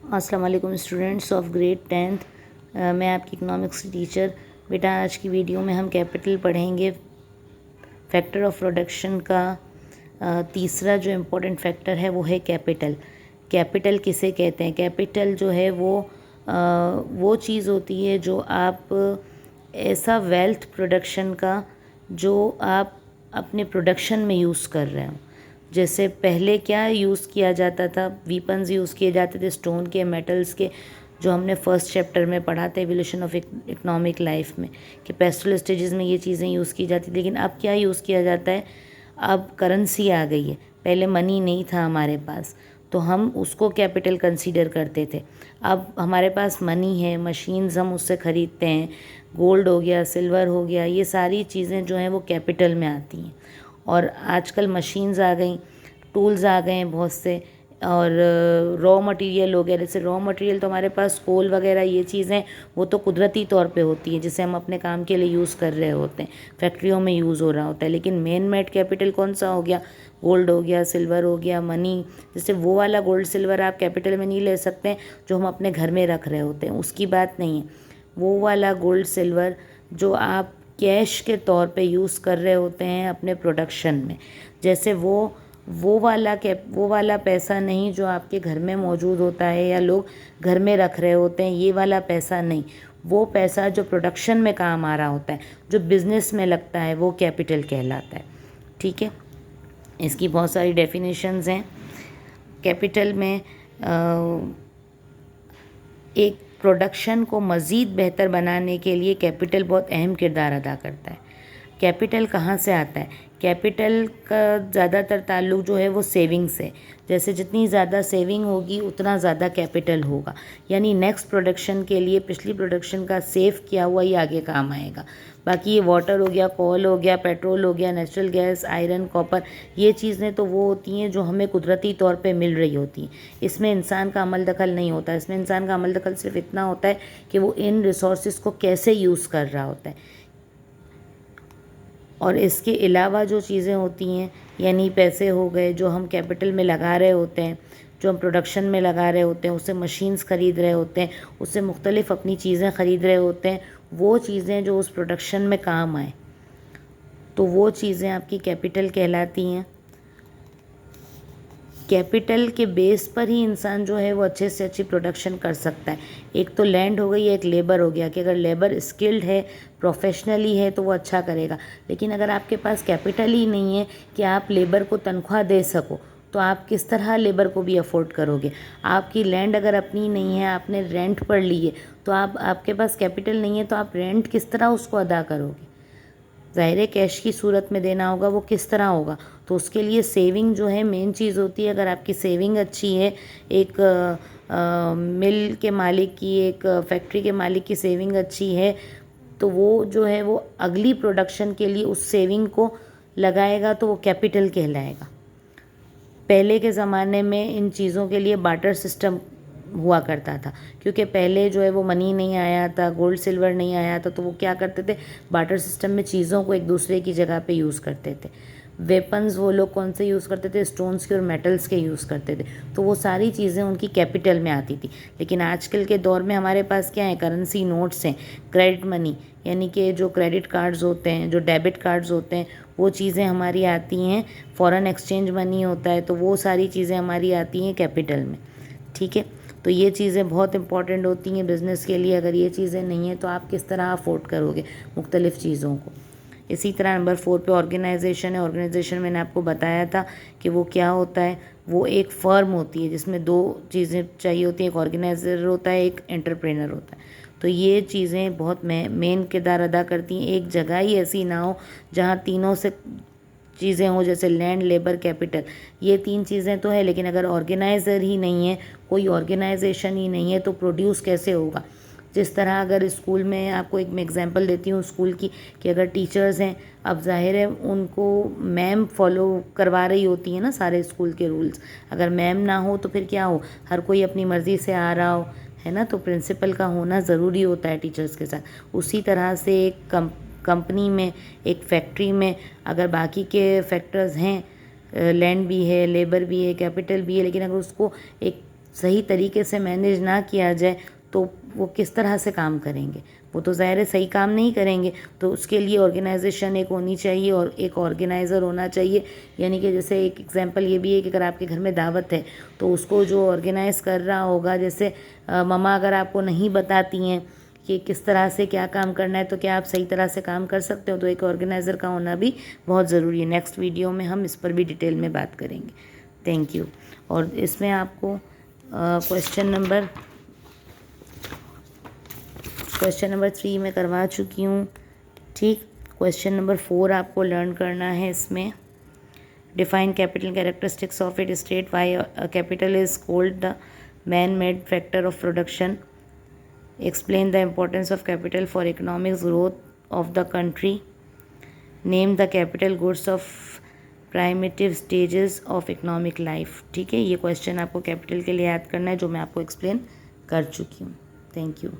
السلام علیکم students of grade 10th، میں آپ کی اکنامکس کی ٹیچر۔ بیٹا آج کی ویڈیو میں ہم کیپٹل پڑھیں گے۔ فیکٹر آف پروڈکشن کا تیسرا جو امپورٹنٹ فیکٹر ہے وہ ہے کیپٹل۔ کیپٹل کسے کہتے ہیں؟ کیپٹل جو ہے وہ چیز ہوتی ہے جو آپ ایسا ویلتھ پروڈکشن کا جو آپ اپنے پروڈکشن میں یوز کر رہے ہوں۔ جیسے پہلے کیا یوز کیا جاتا تھا؟ ویپنز یوز کیے جاتے تھے، اسٹون کے، میٹلز کے، جو ہم نے فرسٹ چیپٹر میں پڑھا تھا ایولیوشن آف اکنامک لائف میں، کہ پیسٹل اسٹیجز میں یہ چیزیں یوز کی جاتی تھیں۔ لیکن اب کیا یوز کیا جاتا ہے؟ اب کرنسی آ گئی ہے، پہلے منی نہیں تھا ہمارے پاس، تو ہم اس کو کیپٹل کنسیڈر کرتے تھے۔ اب ہمارے پاس منی ہے، مشینز ہم اس سے خریدتے ہیں، گولڈ ہو گیا، سلور ہو گیا، یہ ساری چیزیں جو ہیں وہ کیپٹل میں آتی ہیں۔ اور آج کل مشینز آ گئیں، ٹولز آ گئے ہیں بہت سے، اور را مٹیریل ہو گیا۔ جیسے را مٹیریل تو ہمارے پاس کول وغیرہ یہ چیزیں وہ تو قدرتی طور پہ ہوتی ہیں، جسے ہم اپنے کام کے لیے یوز کر رہے ہوتے ہیں، فیکٹریوں میں یوز ہو رہا ہوتا ہے۔ لیکن مین میڈ کیپٹل کون سا ہو گیا؟ گولڈ ہو گیا، سلور ہو گیا، منی۔ جیسے وہ والا گولڈ سلور آپ کیپٹل میں نہیں لے سکتے جو ہم اپنے گھر میں رکھ رہے ہوتے ہیں، اس کی بات نہیں ہے۔ وہ والا گولڈ سلور جو آپ کیش کے طور پہ یوز کر رہے ہوتے ہیں اپنے پروڈکشن میں، جیسے وہ والا پیسہ نہیں جو آپ کے گھر میں موجود ہوتا ہے یا لوگ گھر میں رکھ رہے ہوتے ہیں، یہ والا پیسہ نہیں۔ وہ پیسہ جو پروڈکشن میں کام آ رہا ہوتا ہے، جو بزنس میں لگتا ہے، وہ کیپٹل کہلاتا ہے۔ ٹھیک ہے، اس کی بہت ساری ڈیفینیشنز ہیں۔ کیپٹل میں ایک پروڈکشن کو مزید بہتر بنانے کے لیے کیپٹل بہت اہم کردار ادا کرتا ہے۔ کیپٹل کہاں سے آتا ہے؟ کیپٹل کا زیادہ تر تعلق جو ہے وہ سیونگ سے۔ جیسے جتنی زیادہ سیونگ ہوگی اتنا زیادہ کیپٹل ہوگا، یعنی نیکسٹ پروڈکشن کے لیے پچھلی پروڈکشن کا سیو کیا ہوا ہی آگے کام آئے گا۔ باقی یہ واٹر ہو گیا، کول ہو گیا، پیٹرول ہو گیا، نیچرل گیس، آئرن، کاپر، یہ چیزیں تو وہ ہوتی ہیں جو ہمیں قدرتی طور پہ مل رہی ہوتی ہیں۔ اس میں انسان کا عمل دخل نہیں ہوتا۔ اس میں انسان کا عمل دخل صرف اتنا ہوتا ہے کہ وہ ان ریسورسز کو کیسے یوز کر رہا ہوتا ہے۔ اور اس کے علاوہ جو چیزیں ہوتی ہیں، یعنی پیسے ہو گئے جو ہم کیپٹل میں لگا رہے ہوتے ہیں، جو ہم پروڈکشن میں لگا رہے ہوتے ہیں، اس سے مشینز خرید رہے ہوتے ہیں، اس سے مختلف اپنی چیزیں خرید رہے ہوتے ہیں، وہ چیزیں جو اس پروڈکشن میں کام آئیں، تو وہ چیزیں آپ کی کیپٹل کہلاتی ہیں۔ کیپٹل کے بیس پر ہی انسان جو ہے وہ اچھے سے اچھی پروڈکشن کر سکتا ہے۔ ایک تو لینڈ ہو گئی، ایک لیبر ہو گیا، کہ اگر لیبر اسکلڈ ہے، پروفیشنلی ہے، تو وہ اچھا کرے گا۔ لیکن اگر آپ کے پاس کیپٹل ہی نہیں ہے کہ آپ لیبر کو تنخواہ دے سکو، تو آپ کس طرح لیبر کو بھی افورڈ کرو گے؟ آپ کی لینڈ اگر اپنی نہیں ہے، آپ نے رینٹ پر لی ہے، تو آپ کے پاس کیپٹل نہیں ہے، تو آپ رینٹ کس طرح اس کو ادا کرو گے؟ ظاہر کیش کی صورت میں دینا ہوگا، وہ کس طرح ہوگا؟ تو اس کے لیے سیونگ جو ہے مین چیز ہوتی ہے۔ اگر آپ کی سیونگ اچھی ہے، ایک مل کے مالک کی، ایک فیکٹری کے مالک کی سیونگ اچھی ہے، تو وہ جو ہے وہ اگلی پروڈکشن کے لیے اس سیونگ کو لگائے گا، تو وہ کیپٹل کہلائے گا۔ پہلے کے زمانے میں ان چیزوں کے لیے بارٹر سسٹم ہوا کرتا تھا، کیونکہ پہلے جو ہے وہ منی نہیں آیا تھا، گولڈ سلور نہیں آیا تھا، تو وہ کیا کرتے تھے؟ بارٹر سسٹم میں چیزوں کو ایک دوسرے کی جگہ پہ یوز کرتے تھے۔ ویپنز وہ لوگ کون سے یوز کرتے تھے؟ اسٹونز کے اور میٹلز کے یوز کرتے تھے، تو وہ ساری چیزیں ان کی کیپٹل میں آتی تھی۔ لیکن آج کل کے دور میں ہمارے پاس کیا ہے؟ کرنسی نوٹس ہیں، کریڈٹ منی، یعنی کہ جو کریڈٹ کارڈز ہوتے ہیں، جو ڈیبٹ کارڈز ہوتے ہیں، وہ چیزیں ہماری آتی ہیں۔ فورن ایکسچینج منی ہوتا ہے، تو وہ ساری چیزیں ہماری آتی ہیں کیپٹل میں۔ ٹھیک ہے، تو یہ چیزیں بہت امپورٹنٹ ہوتی ہیں بزنس کے لیے۔ اگر یہ چیزیں نہیں ہیں تو آپ کس طرح افورڈ کرو گے مختلف چیزوں کو؟ اسی طرح نمبر 4 پہ آرگنائزیشن ہے۔ آرگنائزیشن میں نے آپ کو بتایا تھا کہ وہ کیا ہوتا ہے؟ وہ ایک فرم ہوتی ہے جس میں 2 چیزیں چاہیے ہوتی ہیں، ایک آرگنائزر ہوتا ہے، ایک انٹرپرینر ہوتا ہے۔ تو یہ چیزیں بہت مین کردار ادا کرتی ہیں۔ ایک جگہ ہی ایسی نہ ہو جہاں تینوں سے چیزیں ہوں، جیسے لینڈ، لیبر، کیپٹل، یہ 3 چیزیں تو ہے، لیکن اگر آرگنائزر ہی نہیں ہے، کوئی آرگنائزیشن ہی نہیں ہے، تو پروڈیوس کیسے ہوگا؟ جس طرح اگر اسکول میں آپ کو ایک میں اگزامپل دیتی ہوں اسکول کی، کہ اگر ٹیچرز ہیں، اب ظاہر ہے ان کو میم فالو کروا رہی ہوتی ہیں نا سارے اسکول کے رولز۔ اگر میم نہ ہو تو پھر کیا ہو؟ ہر کوئی اپنی مرضی سے آ رہا ہو، ہے نا؟ تو پرنسپل کا ہونا ضروری ہوتا ہے ٹیچرز کے ساتھ۔ اسی طرح سے ایک کمپنی میں، ایک فیکٹری میں، اگر باقی کے فیکٹرز ہیں، لینڈ بھی ہے، لیبر بھی ہے، کیپٹل بھی ہے، لیکن اگر اس کو ایک صحیح طریقے سے مینیج نہ کیا جائے تو وہ کس طرح سے کام کریں گے؟ وہ تو ظاہر ہے صحیح کام نہیں کریں گے. تو اس کے لیے آرگنائزیشن ایک ہونی چاہیے اور ایک آرگنائزر ہونا چاہیے. یعنی کہ جیسے ایک ایگزامپل یہ بھی ہے کہ اگر آپ کے گھر میں دعوت ہے تو اس کو جو آرگنائز کر رہا ہوگا، جیسے مما اگر آپ کو نہیں بتاتی ہیں کہ کس طرح سے کیا کام کرنا ہے تو کیا آپ صحیح طرح سے کام کر سکتے ہو؟ تو ایک آرگنائزر کا ہونا بھی بہت ضروری ہے. نیکسٹ ویڈیو میں ہم اس پر بھی ڈیٹیل میں بات کریں گے. Thank you. اور اس میں آپ کو کویشچن نمبر 3 میں کروا چکی ہوں. ٹھیک. کویشچن نمبر 4 آپ کو لرن کرنا ہے. اس میں define capital characteristics of it state why capital is called the man made factor of production. Explain the importance of capital for economic growth of the country. Name the capital goods of primitive stages of economic life. ٹھیک ہے. یہ question آپ کو capital کے لیے یاد کرنا ہے جو میں آپ کو ایکسپلین کر چکی ہوں. Thank you.